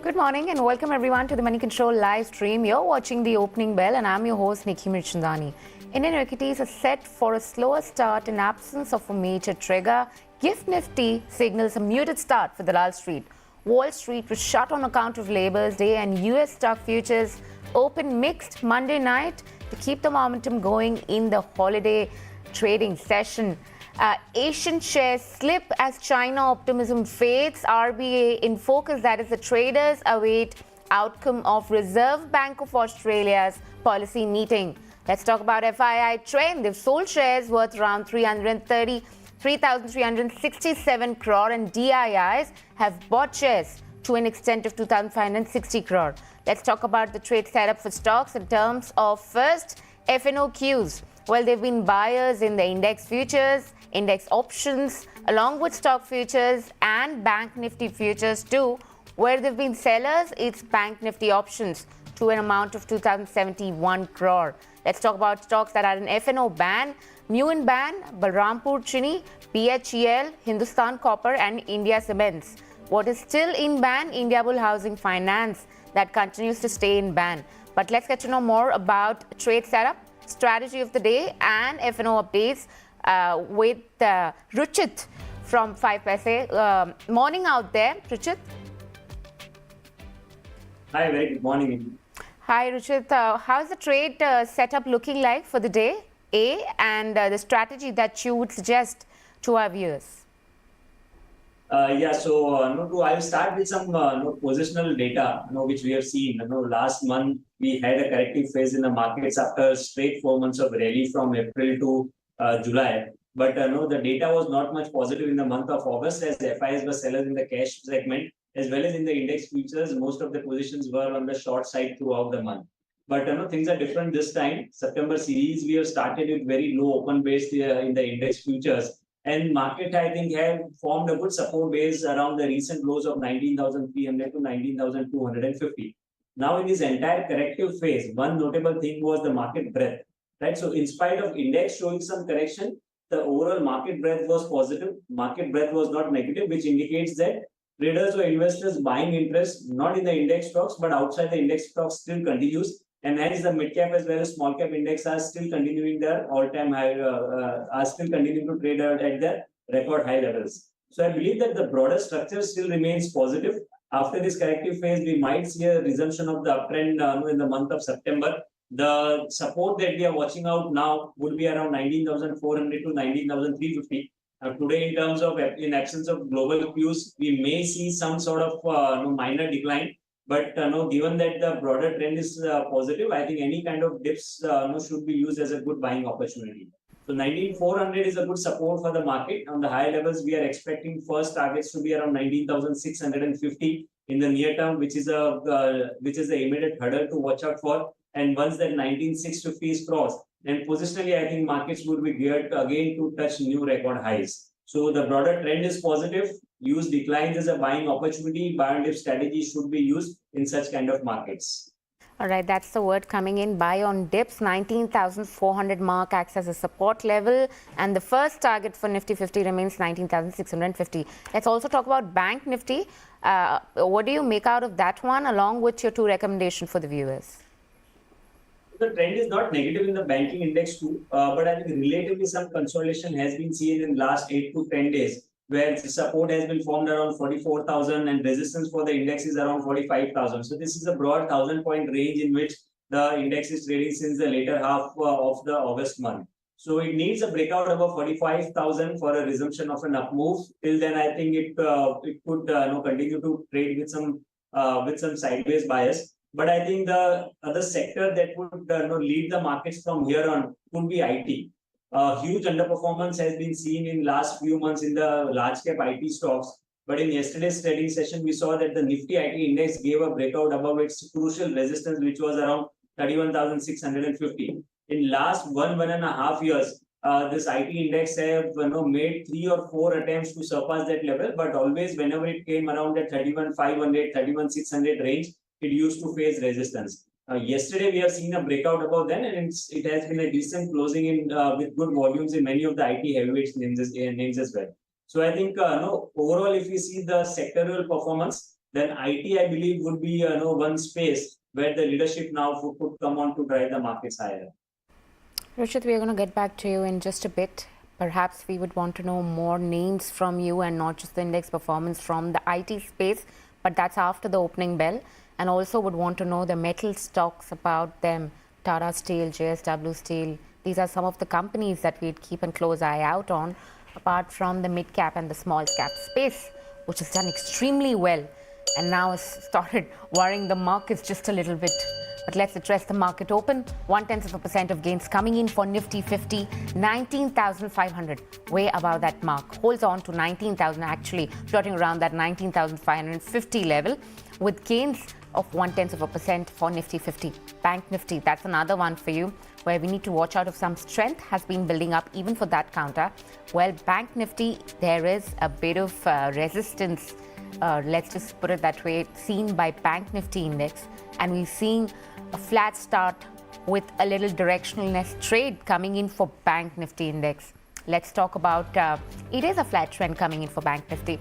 Good morning and welcome everyone to the Moneycontrol live stream. You're watching the opening bell and I'm your host Nickey Mirchandani. Indian equities are set for a slower start in absence of a major trigger. GIFT Nifty signals a muted start for the Wall Street. Wall Street was shut on account of Labour's Day and US stock futures opened mixed Monday night to keep the momentum going in the holiday trading session. Asian shares slip as China optimism fades. RBA in focus, that is, the traders await outcome of Reserve Bank of Australia's policy meeting. Let's talk about FII trend. They've sold shares worth around 3,367 crore and DIIs have bought shares to an extent of 2,560 crore. Let's talk about the trade setup for stocks in terms of first FNOQs. Well, there have been buyers in the index futures, index options, along with stock futures and Bank Nifty futures too. Where there have been sellers, it's Bank Nifty options to an amount of 2,071 crore. Let's talk about stocks that are in FNO ban, Muin ban, Balrampur Chini, BHEL, Hindustan Copper and India Cements. What is still in ban? Indiabull Housing Finance, that continues to stay in ban. But let's get to know more about trade setup, strategy of the day and FNO updates with Ruchit from 5 Paise. Morning out there, Ruchit. Hi, very good morning. Hi, Ruchit. How's the trade setup looking like for the day, and the strategy that you would suggest to our viewers? I will start with some positional data, which we have seen. Last month we had a corrective phase in the markets after straight 4 months of rally from April to July. But the data was not much positive in the month of August, as FIs were sellers in the cash segment, as well as in the index futures. Most of the positions were on the short side throughout the month. But things are different this time. September series, we have started with very low open base in the index futures. And market, I think, have formed a good support base around the recent lows of 19,300 to 19,250. Now, in this entire corrective phase, one notable thing was the market breadth. Right? So, in spite of index showing some correction, the overall market breadth was positive. Market breadth was not negative, which indicates that traders or investors buying interest not in the index stocks, but outside the index stocks still continues. And hence the mid cap as well as small cap index are still continuing their all-time high, are still continuing to trade at their record high levels. So I believe that the broader structure still remains positive. After this corrective phase, we might see a resumption of the uptrend in the month of September. The support that we are watching out now would be around 19,400 to 19,350. Today, in terms of in absence of global cues, we may see some sort of minor decline. But given that the broader trend is positive, I think any kind of dips should be used as a good buying opportunity. So 19,400 is a good support for the market. On the high levels, we are expecting first targets to be around 19,650 in the near term, which is the immediate hurdle to watch out for. And once that 19,650 is crossed, then positionally, I think markets would be geared again to touch new record highs. So the broader trend is positive. Use declines as a buying opportunity. Buy and dip strategy should be used in such kind of markets. All right, that's the word coming in. Buy on dips. 19,400 mark acts as a support level. And the first target for Nifty 50 remains 19,650. Let's also talk about Bank Nifty. What do you make out of that one, along with your two recommendations for the viewers? The trend is not negative in the banking index too, but I think relatively some consolidation has been seen in the last 8 to 10 days, where the support has been formed around 44,000 and resistance for the index is around 45,000. So this is a broad 1,000-point range in which the index is trading since the later half of the August month. So it needs a breakout above 45,000 for a resumption of an up move. Till then, I think it could continue to trade with some sideways bias. But I think the other sector that would lead the markets from here on would be IT. Huge underperformance has been seen in last few months in the large cap IT stocks. But in yesterday's trading session, we saw that the Nifty IT index gave a breakout above its crucial resistance, which was around 31,650. In last 1.5 years, this IT index have made 3 or 4 attempts to surpass that level. But always, whenever it came around that 31,500, 31,600 range, it used to face resistance. Yesterday, we have seen a breakout above then, and it has been a decent closing in with good volumes in many of the IT heavyweights names as well. So I think overall, if we see the sectoral performance, then IT, I believe, would be one space where the leadership now could come on to drive the markets higher. Ruchit, we are going to get back to you in just a bit. Perhaps we would want to know more names from you and not just the index performance from the IT space, but that's after the opening bell. And also would want to know the metal stocks about them, Tata Steel, JSW Steel. These are some of the companies that we'd keep a close eye out on, apart from the mid-cap and the small-cap space, which has done extremely well and now has started worrying the markets just a little bit. But let's address the market open. 0.1% of gains coming in for Nifty 50, 19,500, way above that mark. Holds on to 19,000, actually floating around that 19,550 level, with gains of 0.1% for Nifty 50. Bank Nifty, that's another one for you, where we need to watch out if some strength has been building up even for that counter. Well, Bank Nifty, there is a bit of resistance, let's just put it that way, seen by Bank Nifty index, and we're seeing a flat start with a little directionalness trade coming in for Bank Nifty index. Let's talk about, it is a flat trend coming in for Bank Nifty.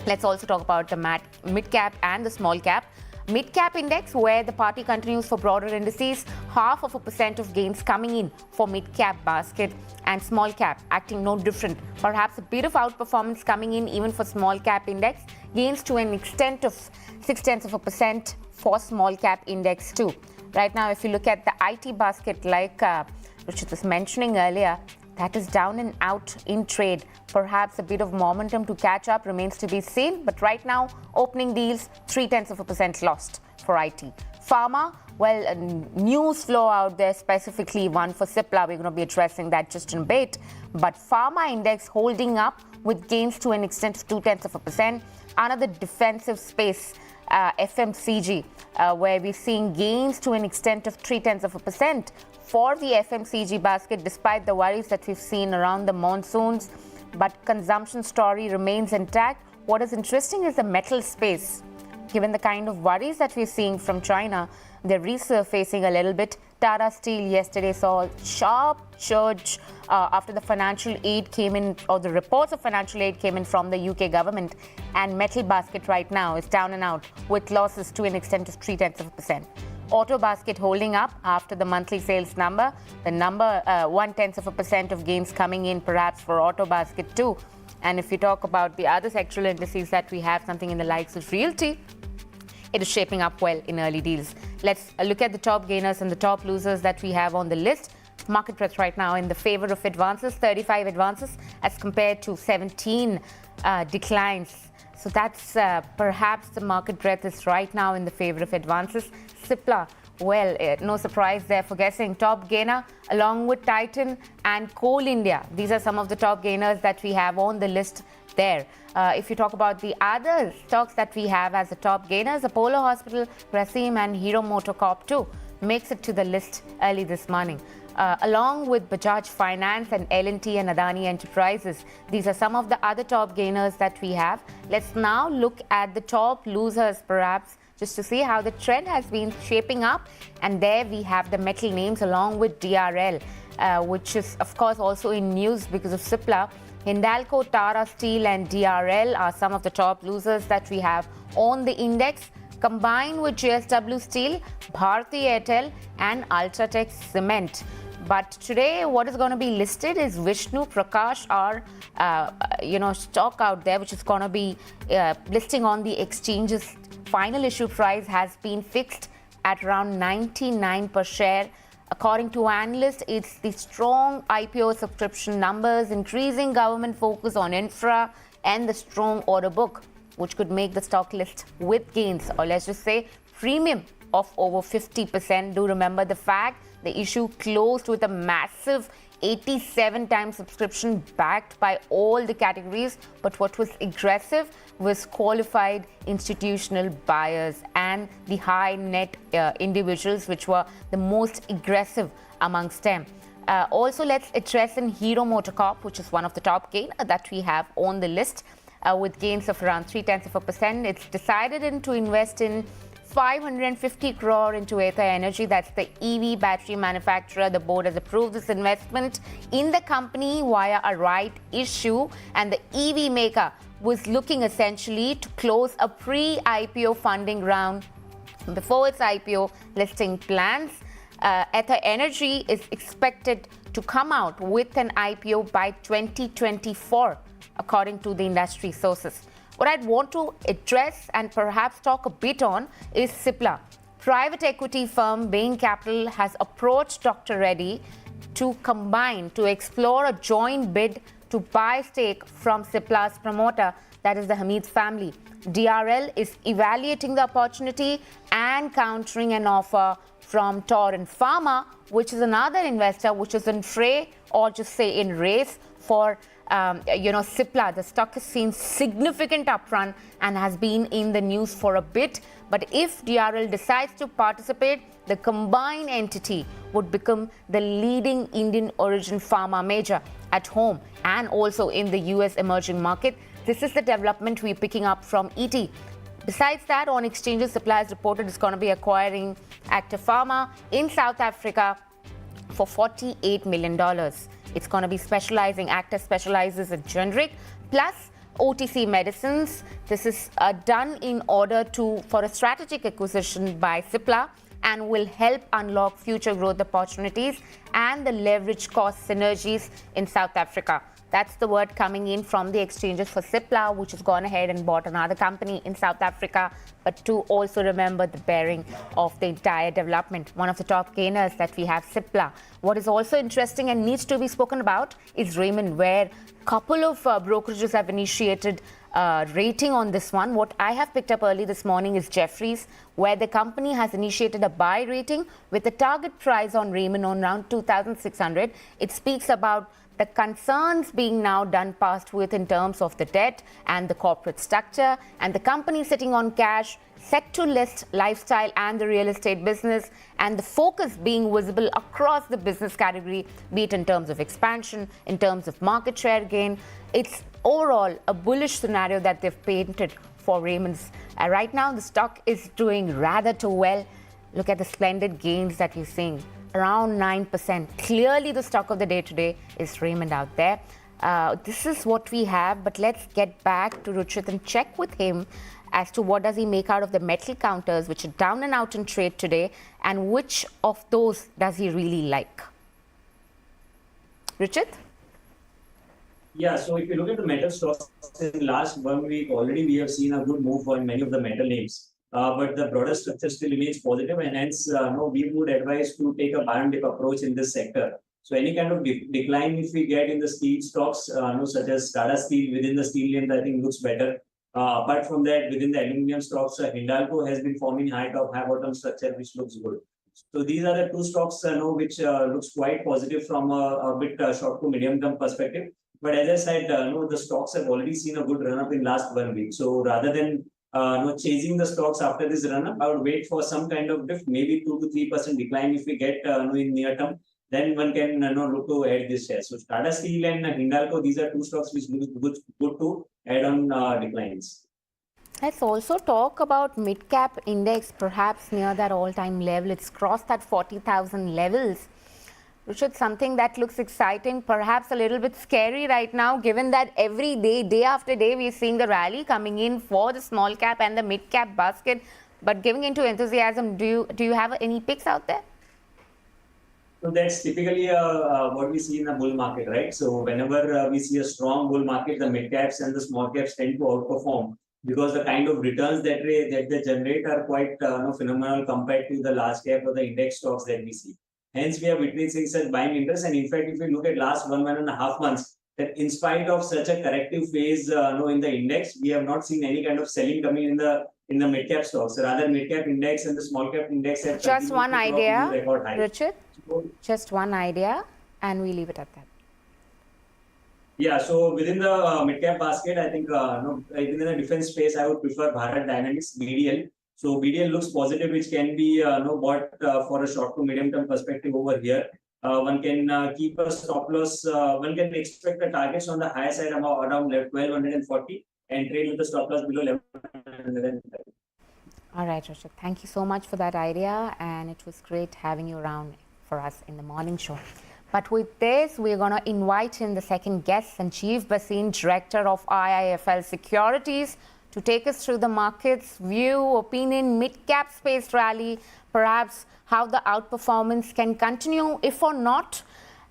Let's also talk about the mid cap and the small cap. Mid cap index, where the party continues for broader indices, 0.5% of gains coming in for mid cap basket, and small cap acting no different. Perhaps a bit of outperformance coming in even for small cap index, gains to an extent of 0.6% for small cap index too. Right now, if you look at the IT basket, like Ruchit was mentioning earlier, that is down and out in trade. Perhaps a bit of momentum to catch up remains to be seen. But right now, opening deals, 0.3% lost for IT. Pharma, well, news flow out there, specifically one for Cipla. We're going to be addressing that just in a bit. But pharma index holding up with gains to an extent of 0.2%. Another defensive space, FMCG, where we're seeing gains to an extent of 0.3% for the FMCG basket, despite the worries that we've seen around the monsoons. But consumption story remains intact. What is interesting is the metal space. Given the kind of worries that we're seeing from China, they're resurfacing a little bit. Tata Steel yesterday saw a sharp surge after the financial aid came in, or the reports of financial aid came in from the UK government. And metal basket right now is down and out with losses to an extent of 0.3%. Auto basket holding up after the monthly sales number. The number 0.1% of gains coming in perhaps for auto basket too. And if you talk about the other sectoral indices that we have, something in the likes of realty, it is shaping up well in early deals. Let's look at the top gainers and the top losers that we have on the list. Market breadth right now in the favor of advances, 35 advances as compared to 17 declines. So that's perhaps the market breadth is right now in the favor of advances. Cipla, well, no surprise there for guessing. Top gainer along with Titan and Coal India. These are some of the top gainers that we have on the list there. If you talk about the other stocks that we have as the top gainers, Apollo Hospital, Grasim and Hero Motocorp too makes it to the list early this morning. Along with Bajaj Finance and L&T and Adani Enterprises. These are some of the other top gainers that we have. Let's now look at the top losers perhaps, just to see how the trend has been shaping up. And there we have the metal names along with DRL, which is of course also in news because of Cipla. Hindalco, Tata Steel and DRL are some of the top losers that we have on the index, combined with JSW Steel, Bharti Airtel and Ultratech Cement. But today, what is going to be listed is Vishnu Prakash R, stock out there, which is going to be listing on the exchanges. Final issue price has been fixed at around 99 per share. According to analysts, it's the strong IPO subscription numbers, increasing government focus on infra, and the strong order book, which could make the stock list with gains, or let's just say premium of over 50%. Do remember the fact the issue closed with a massive 87 times subscription backed by all the categories. But what was aggressive was qualified institutional buyers and the high net individuals, which were the most aggressive amongst them. Also, let's address in Hero Motocorp, which is one of the top gainers that we have on the list with gains of around 0.3%. It's decided to invest in 550 crore into Ather Energy. That's the EV battery manufacturer. The board has approved this investment in the company via a right issue, and the EV maker was looking essentially to close a pre-IPO funding round before its IPO listing plans. Ather Energy is expected to come out with an IPO by 2024, according to the industry sources. What I'd want to address and perhaps talk a bit on is Cipla. Private equity firm Bain Capital has approached Dr. Reddy to explore a joint bid to buy stake from Cipla's promoter, that is the Hamid family. DRL is evaluating the opportunity and countering an offer from Torrent Pharma, which is another investor which is in fray, or just say in race for Cipla. The stock has seen significant upfront and has been in the news for a bit. But if DRL decides to participate, the combined entity would become the leading Indian origin pharma major at home and also in the US emerging market. This is the development we're picking up from ET. Besides that, on exchanges, Cipla has reported it's going to be acquiring Active Pharma in South Africa for $48 million. It's going to be specializing. Active specializes in generic plus OTC medicines. This is done in order for a strategic acquisition by Cipla and will help unlock future growth opportunities and the leverage cost synergies in South Africa. That's the word coming in from the exchanges for Cipla, which has gone ahead and bought another company in South Africa. But to also remember the bearing of the entire development. One of the top gainers that we have, Cipla. What is also interesting and needs to be spoken about is Raymond, where a couple of brokerages have initiated rating on this one. What I have picked up early this morning is Jefferies, where the company has initiated a buy rating with a target price on Raymond on around 2,600. It speaks about the concerns being now done past with in terms of the debt and the corporate structure, and the company sitting on cash, set to list lifestyle and the real estate business, and the focus being visible across the business category, be it in terms of expansion, in terms of market share gain. It's overall a bullish scenario that they've painted for Raymond's. Right now, the stock is doing rather too well. Look at the splendid gains that you're seeing. Around 9%. Clearly, the stock of the day today is Raymond out there. This is what we have, but let's get back to Ruchit and check with him as to what does he make out of the metal counters, which are down and out in trade today, and which of those does he really like. Ruchit? Yeah, so if you look at the metal stocks in the last 1 week, already we have seen a good move on many of the metal names. But the broader structure still remains positive, and hence we would advise to take a buy and dip approach in this sector. So any kind of decline if we get in the steel stocks, such as Tata Steel within the steel names, I think looks better. Apart from that, within the aluminium stocks, Hindalco has been forming high top, high bottom structure, which looks good. So these are the two stocks which looks quite positive from a bit short to medium term perspective. But as I said, the stocks have already seen a good run up in last 1 week. So rather than chasing the stocks after this run up, I would wait for some kind of dip, maybe 2 to 3% decline if we get in near term. Then one can look to add this share. So Tata Steel and Hindalco, these are two stocks which look good to add on declines. Let's also talk about mid-cap index, perhaps near that all-time level. It's crossed that 40,000 levels. Ruchit, something that looks exciting, perhaps a little bit scary right now, given that every day, day after day, we're seeing the rally coming in for the small cap and the mid-cap basket. But giving into enthusiasm, do you have any picks out there? So that's typically what we see in a bull market, right? So whenever we see a strong bull market, the mid caps and the small caps tend to outperform because the kind of returns that they generate are quite phenomenal compared to the large cap or the index stocks that we see. Hence, we are witnessing such buying interest. And in fact, if we look at last 1.5 months, that in spite of such a corrective phase in the index, we have not seen any kind of selling coming in the mid-cap stocks. Rather, mid-cap index and the small-cap index have just one idea, Ruchit. Just one idea, and we leave it at that. Yeah, so within the mid-cap basket, I think within the defense space, I would prefer Bharat Dynamics, BDL. So BDL looks positive, which can be bought for a short to medium term perspective over here. One can keep a stop loss. One can expect the targets on the higher side around 1240 and trade with the stop loss below 1130. All right, Ruchit. Thank you so much for that idea, and it was great having you around for us in the morning show. But with this, we're going to invite in the second guest, Sanjiv Bhasin, Director of IIFL Securities, to take us through the market's view, opinion, mid-cap space rally, perhaps how the outperformance can continue, if or not.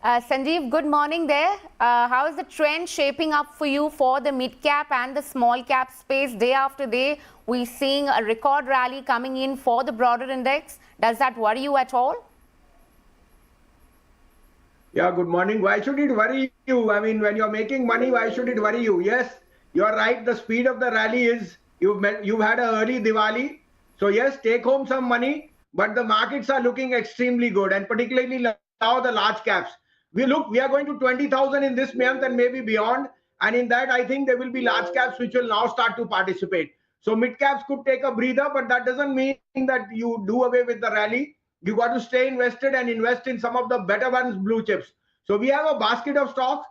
Sanjeev, good morning there. How is the trend shaping up for you for the mid-cap and the small-cap space day after day? We're seeing a record rally coming in for the broader index. Does that worry you at all? Yeah, good morning. Why should it worry you? I mean, when you're making money, why should it worry you? Yes, you're right. The speed of the rally is, you've had an early Diwali. So yes, take home some money, but the markets are looking extremely good, and particularly now the large caps. We are going to 20,000 in this month and maybe beyond. And in that, I think there will be large caps which will now start to participate. So mid caps could take a breather, but that doesn't mean that you do away with the rally. You got to stay invested and invest in some of the better ones, blue chips. So we have a basket of stocks.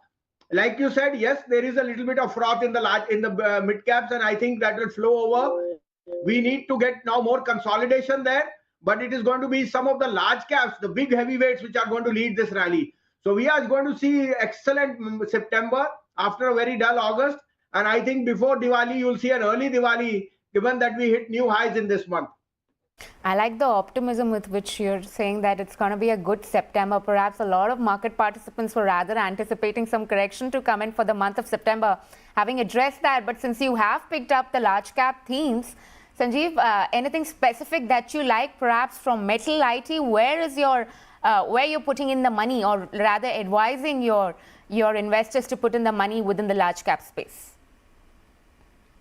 Like you said, yes, there is a little bit of froth in the mid caps, and I think that will flow over. We need to get now more consolidation there, but it is going to be some of the large caps, the big heavyweights, which are going to lead this rally. So we are going to see excellent September after a very dull August. And I think before Diwali, you'll see an early Diwali, given that we hit new highs in this month. I like the optimism with which you're saying that it's going to be a good September. Perhaps a lot of market participants were rather anticipating some correction to come in for the month of September. Having addressed that, but since you have picked up the large cap themes, Sanjeev, anything specific that you like, perhaps from metal IT? Where is your where you're putting in the money, or rather advising your investors to put in the money within the large cap space?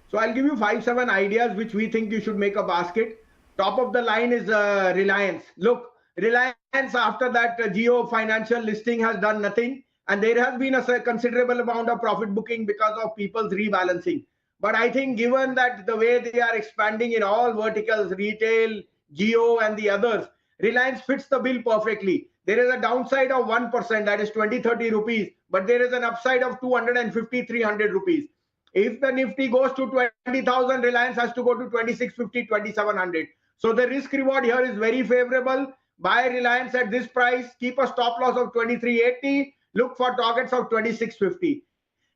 So I'll give you 5-7 ideas which we think you should make a basket. Top of the line is Reliance. Look, Reliance, after that Jio financial listing, has done nothing, and there has been a considerable amount of profit booking because of people's rebalancing. But I think given that the way they are expanding in all verticals, retail, Jio and the others, Reliance fits the bill perfectly. There is a downside of 1%, that is 20-30 rupees, but there is an upside of 250-300 rupees. If the Nifty goes to 20,000, Reliance has to go to 2650, 2700. So the risk reward here is very favorable. Buy Reliance at this price, keep a stop loss of 2380, look for targets of 2650.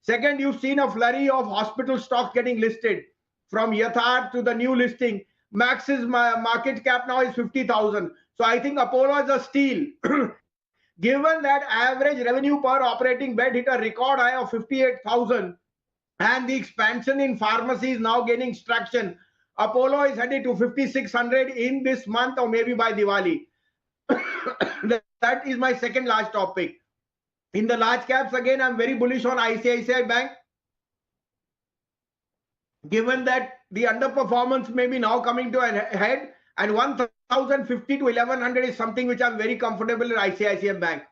Second, you've seen a flurry of hospital stocks getting listed, from Yatharth to the new listing. Max's market cap now is 50,000. So I think Apollo is a steal. Given that average revenue per operating bed hit a record high of 58,000, and the expansion in pharmacies now gaining traction, Apollo is headed to 5,600 in this month or maybe by Diwali. That is my second large topic. In the large caps, again, I'm very bullish on ICICI Bank. Given that the underperformance may be now coming to a head, and 1,050 to 1,100 is something which I'm very comfortable in ICICI Bank.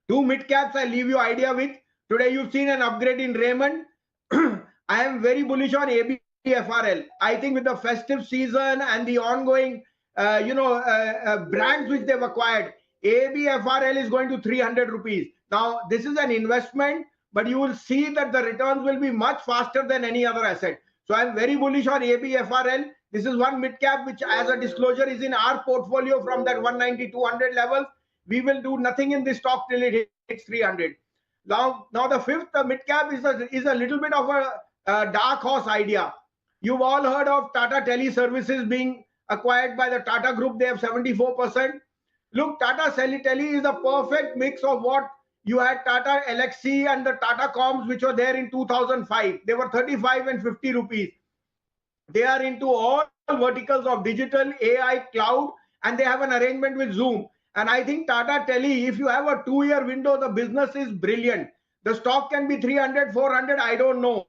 Two mid caps I leave you idea with. Today you've seen an upgrade in Raymond. I am very bullish on ABFRL. I think with the festive season and the ongoing brands which they've acquired, ABFRL is going to 300 rupees. Now, this is an investment, but you will see that the returns will be much faster than any other asset. So I'm very bullish on ABFRL. This is one mid cap which, as a disclosure, is in our portfolio from that 190, 200 levels. We will do nothing in this stock till it hits 300. Now the fifth mid cap is a little bit of a dark horse idea. You've all heard of Tata Teleservices being acquired by the Tata Group. They have 74%. Look, Tata Tele is a perfect mix of what you had Tata Elxsi and the Tata Coms, which were there in 2005. They were 35 and 50 rupees. They are into all verticals of digital, AI, cloud, and they have an arrangement with Zoom. And I think Tata Tele, if you have a 2-year window, the business is brilliant. The stock can be 300, 400, I don't know.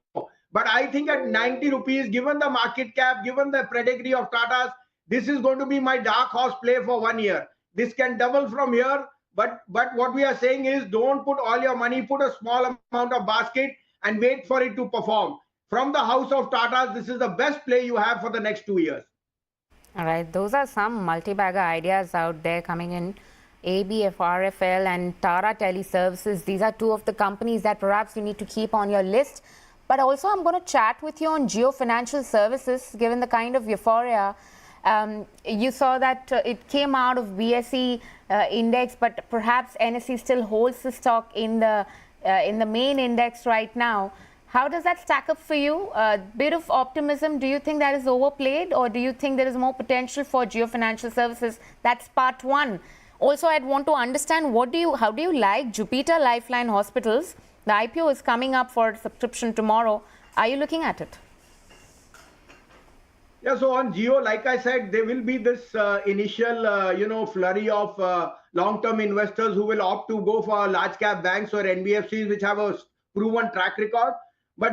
But I think at 90 rupees, given the market cap, given the pedigree of Tata's, this is going to be my dark horse play for 1 year. This can double from here. But what we are saying is, don't put all your money, put a small amount of basket and wait for it to perform. From the house of Tata's, this is the best play you have for the next 2 years. All right, those are some multi-bagger ideas out there coming in. ABFRFL and Tata Teleservices, these are two of the companies that perhaps you need to keep on your list. But also, I'm going to chat with you on Jio Financial Services, given the kind of euphoria. You saw that it came out of BSE index, but perhaps NSE still holds the stock in the main index right now. How does that stack up for you? A bit of optimism. Do you think that is overplayed, or do you think there is more potential for Jio Financial Services? That's part one. Also, I'd want to understand how do you like Jupiter Lifeline Hospitals? The IPO is coming up for subscription tomorrow. Are you looking at it? Yeah, so on Jio, like I said, there will be this initial, flurry of long-term investors who will opt to go for large cap banks or NBFCs which have a proven track record. But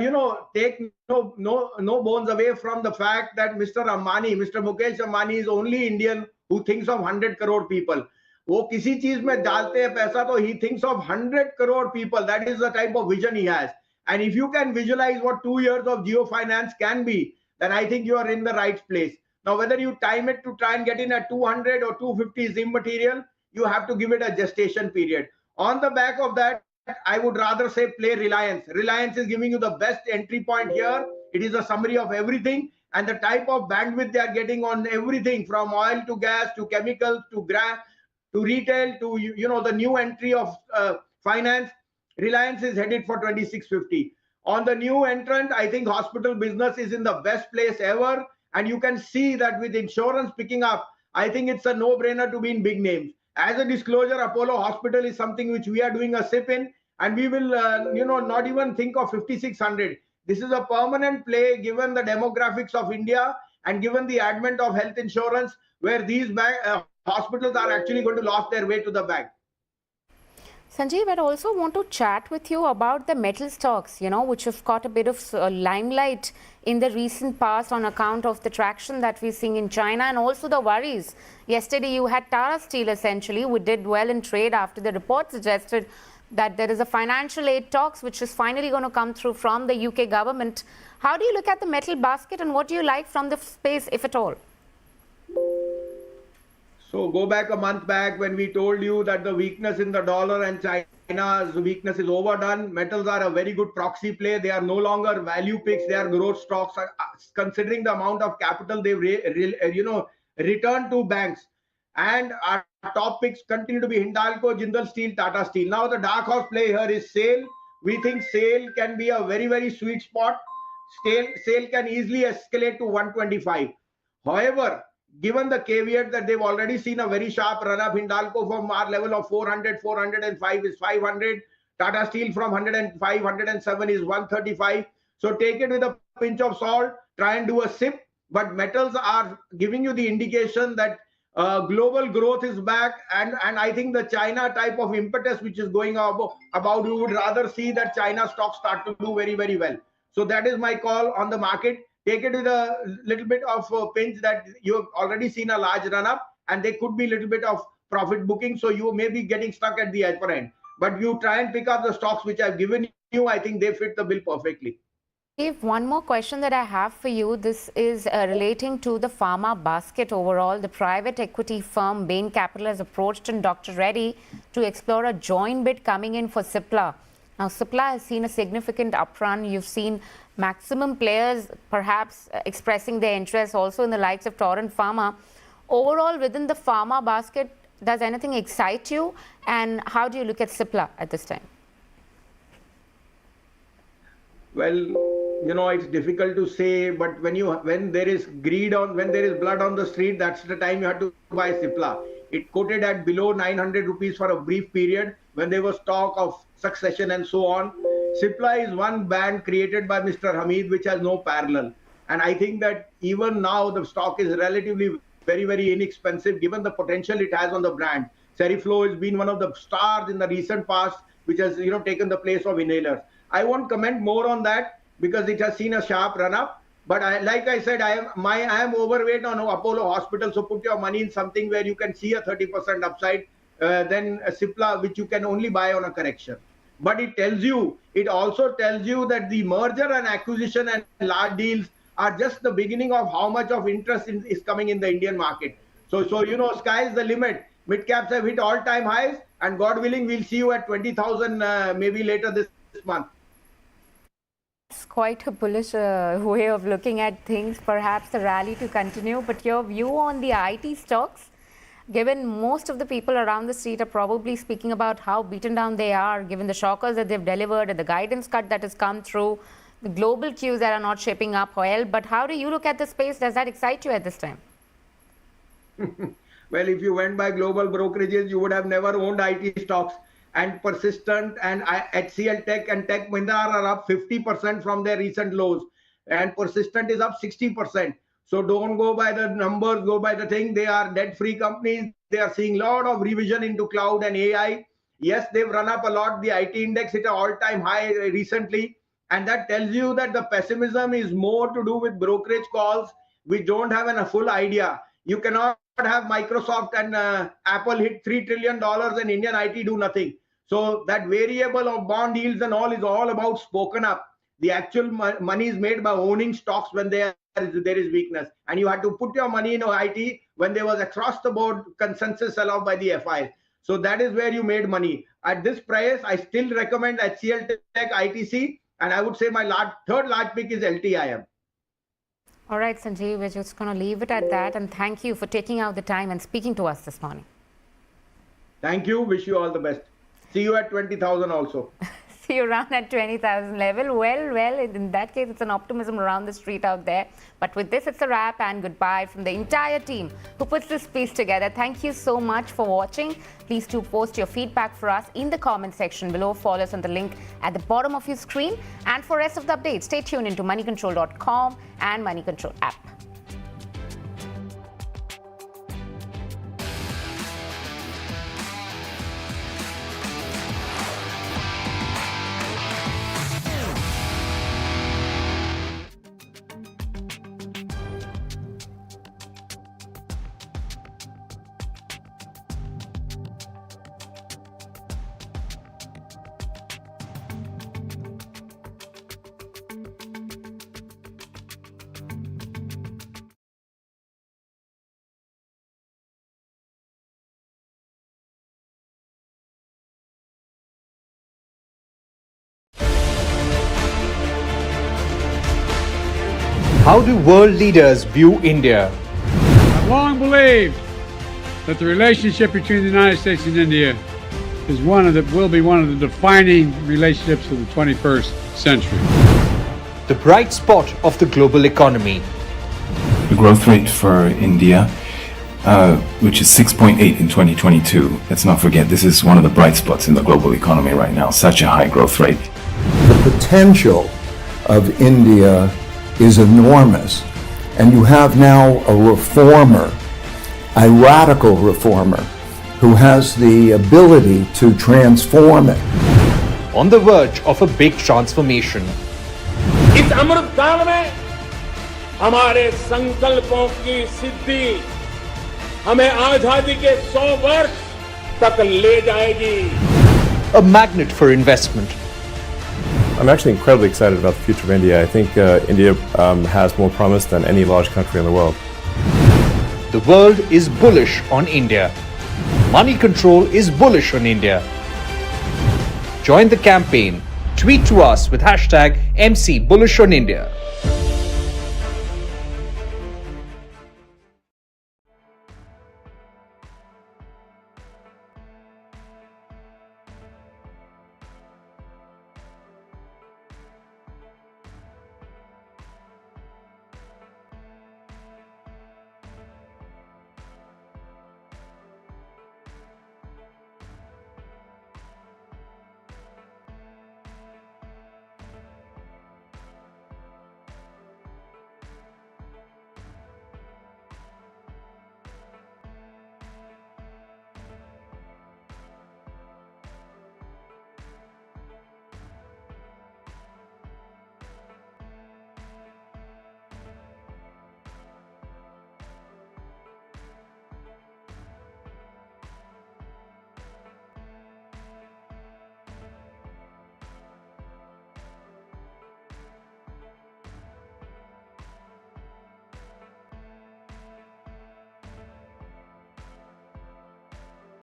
take no bones away from the fact that Mr. Mukesh Ambani is only Indian who thinks of 100 crore people. वो किसी चीज में डालते हैं पैसा तो he thinks of 100 crore people. That is the type of vision he has. And if you can visualize what 2 years of Jio Finance can be, then I think you are in the right place. Now, whether you time it to try and get in at 200 or 250 is immaterial. You have to give it a gestation period. On the back of that, I would rather say play Reliance. Reliance is giving you the best entry point here. It is a summary of everything and the type of bandwidth they are getting on everything from oil to gas to chemicals to retail to the new entry of finance. Reliance is headed for 2650. On the new entrant, I think hospital business is in the best place ever, and you can see that with insurance picking up, I think it's a no-brainer to be in big names. As a disclosure, Apollo Hospital is something which we are doing a sip in, and we will not even think of 5600. This is a permanent play given the demographics of India and given the advent of health insurance, where these hospitals are actually going to lose their way to the bank. Sanjiv, I'd also want to chat with you about the metal stocks, which have got a bit of limelight in the recent past on account of the traction that we're seeing in China and also the worries. Yesterday, you had Tata Steel essentially, who did well in trade after the report suggested that there is a financial aid talks which is finally going to come through from the UK government. How do you look at the metal basket and what do you like from the space, if at all? So go back a month back when we told you that the weakness in the dollar and China's weakness is overdone. Metals are a very good proxy play. They are no longer value picks. They are growth stocks. Considering the amount of capital they've returned to banks. And our top picks continue to be Hindalco, Jindal Steel, Tata Steel. Now the dark horse play here is SAIL. We think SAIL can be a very, very sweet spot. SAIL can easily escalate to 125. However, given the caveat that they've already seen a very sharp run-up, Hindalco from our level of 400, 405 is 500. Tata Steel from 105, 107 is 135. So take it with a pinch of salt, try and do a sip. But metals are giving you the indication that global growth is back. And I think the China type of impetus which is going about, we would rather see that China stocks start to do very, very well. So that is my call on the market. Take it with a little bit of a pinch that you have already seen a large run-up and there could be a little bit of profit booking. So you may be getting stuck at the upper end. But you try and pick up the stocks which I've given you. I think they fit the bill perfectly. Steve, one more question that I have for you. This is relating to the pharma basket overall. The private equity firm Bain Capital has approached Dr. Reddy to explore a joint bid coming in for Cipla. Now, Cipla has seen a significant uprun. You've seen maximum players perhaps expressing their interest also in the likes of Torrent Pharma. Overall, within the pharma basket, does anything excite you? And how do you look at Cipla at this time? Well, it's difficult to say, but when there is when there is blood on the street, that's the time you have to buy Cipla. It quoted at below 900 rupees for a brief period when there was talk of succession and so on. Cipla is one brand created by Mr. Hamid, which has no parallel. And I think that even now the stock is relatively very, very inexpensive given the potential it has on the brand. Seriflo has been one of the stars in the recent past, which has taken the place of inhalers. I won't comment more on that because it has seen a sharp run-up. But like I said, I am overweight on Apollo Hospital. So put your money in something where you can see a 30% upside than Cipla, which you can only buy on a correction. But it also tells you that the merger and acquisition and large deals are just the beginning of how much of interest is coming in the Indian market. So sky is the limit. Mid caps have hit all-time highs, and God willing, we'll see you at 20,000 maybe later this month. It's quite a bullish way of looking at things, perhaps the rally to continue. But your view on the IT stocks, given most of the people around the street are probably speaking about how beaten down they are, given the shockers that they've delivered and the guidance cut that has come through, the global cues that are not shaping up well. But how do you look at the space? Does that excite you at this time? Well, if you went by global brokerages, you would have never owned IT stocks. And Persistent and HCL Tech and Tech Mahindra are up 50% from their recent lows. And Persistent is up 60%. So don't go by the numbers, go by the thing. They are debt-free companies. They are seeing a lot of revision into cloud and AI. Yes, they've run up a lot. The IT index hit an all-time high recently. And that tells you that the pessimism is more to do with brokerage calls. We don't have a full idea. You cannot have Microsoft and Apple hit $3 trillion and Indian IT do nothing. So that variable of bond yields and all is all about spoken up. The actual money is made by owning stocks when there is weakness. And you had to put your money in IT when there was across the board consensus sell-off by the FI. So that is where you made money. At this price, I still recommend HCL Tech, ITC. And I would say my third large pick is LTIM. All right, Sanjiv, we're just going to leave it at that. And thank you for taking out the time and speaking to us this morning. Thank you. Wish you all the best. See you at 20,000 also. See you around at 20,000 level. Well, in that case, it's an optimism around the street out there. But with this, it's a wrap and goodbye from the entire team who puts this piece together. Thank you so much for watching. Please do post your feedback for us in the comment section below. Follow us on the link at the bottom of your screen. And for rest of the updates, stay tuned into moneycontrol.com and Moneycontrol app. How do world leaders view India? I've long believed that the relationship between the United States and India is will be one of the defining relationships of the 21st century. The bright spot of the global economy. The growth rate for India, which is 6.8 in 2022. Let's not forget, this is one of the bright spots in the global economy right now, such a high growth rate. The potential of India is enormous, and you have now a reformer, a radical reformer, who has the ability to transform it. On the verge of a big transformation. इस अमृत काल में हमारे संकल्पों की सिद्धि हमें आजादी के 100 वर्ष तक ले जाएगी. A magnet for investment. I'm actually incredibly excited about the future of India. I think India has more promise than any large country in the world. The world is bullish on India. Moneycontrol is bullish on India. Join the campaign. Tweet to us with #MC Bullish on India.